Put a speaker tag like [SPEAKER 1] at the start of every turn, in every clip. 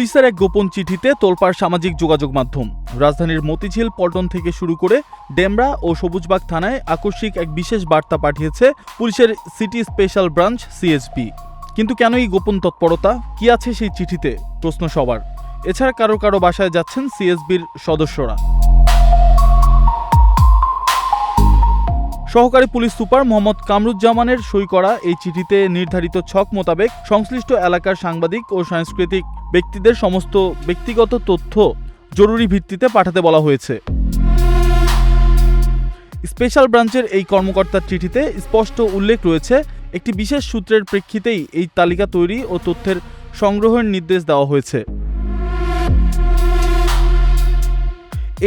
[SPEAKER 1] পুলিশের এক গোপন চিঠিতে তোলপাড় সামাজিক যোগাযোগ মাধ্যম। রাজধানীর মতিঝিল, পল্টন থেকে শুরু করে ডেমরা ও সবুজবাগ থানায় আকস্মিক এক বিশেষ বার্তা পাঠিয়েছে পুলিশের সিটি স্পেশাল ব্রাঞ্চ সিএসবি। কিন্তু কেন এই গোপন তৎপরতা? কি আছে সেই চিঠিতে? প্রশ্ন সবার। এছাড়া কারো কারো বাসায় যাচ্ছেন সিএসবির সদস্যরা। সহকারী পুলিশ সুপার মোহাম্মদ কামরুজ্জামানের সই করা এই চিঠিতে নির্ধারিত ছক মোতাবেক সংশ্লিষ্ট এলাকার সাংবাদিক ও সাংস্কৃতিক ব্যক্তিদের সমস্ত ব্যক্তিগত তথ্য জরুরি ভিত্তিতে পাঠাতে বলা হয়েছে। স্পেশাল ব্রাঞ্চের এই কর্মকর্তার চিঠিতে স্পষ্ট উল্লেখ রয়েছে, একটি বিশেষ সূত্রের প্রেক্ষিতেই এই তালিকা তৈরি ও তথ্যের সংগ্রহের নির্দেশ দেওয়া হয়েছে।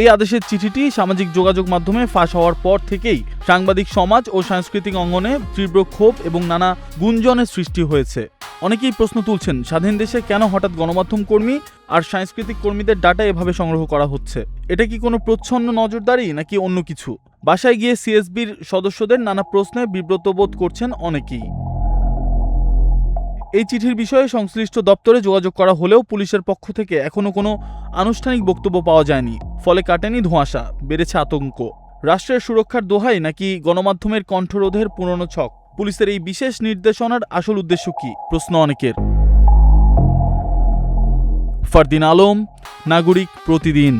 [SPEAKER 1] এই আদেশের চিঠিটি সামাজিক যোগাযোগ মাধ্যমে ফাঁস হওয়ার পর থেকেই সাংবাদিক সমাজ ও সাংস্কৃতিক অঙ্গনে তীব্র ক্ষোভ এবং নানা গুঞ্জনের সৃষ্টি হয়েছে। অনেকেই প্রশ্ন তুলছেন, স্বাধীন দেশে কেন হঠাৎ গণমাধ্যম কর্মী আর সাংস্কৃতিক কর্মীদের ডাটা এভাবে সংগ্রহ করা হচ্ছে? এটা কি কোনো প্রচ্ছন্ন নজরদারি নাকি অন্য কিছু? বাসায় গিয়ে সিএসবির সদস্যদের নানা প্রশ্নে বিব্রত বোধ করছেন অনেকেই। এই চিঠির বিষয়ে সংশ্লিষ্ট দপ্তরে যোগাযোগ করা হলেও পুলিশের পক্ষ থেকে এখনো কোনো আনুষ্ঠানিক বক্তব্য পাওয়া যায়নি। ফলে কাটেনি ধোঁয়াশা, বেড়েছে আতঙ্ক। রাষ্ট্রের সুরক্ষার দোহাই নাকি গণমাধ্যমের কণ্ঠরোধের পুরনো ছক? পুলিশের এই বিশেষ নির্দেশনার আসল উদ্দেশ্য কি? প্রশ্ন অনেকের। ফারদিন আলম, নাগরিক প্রতিদিন।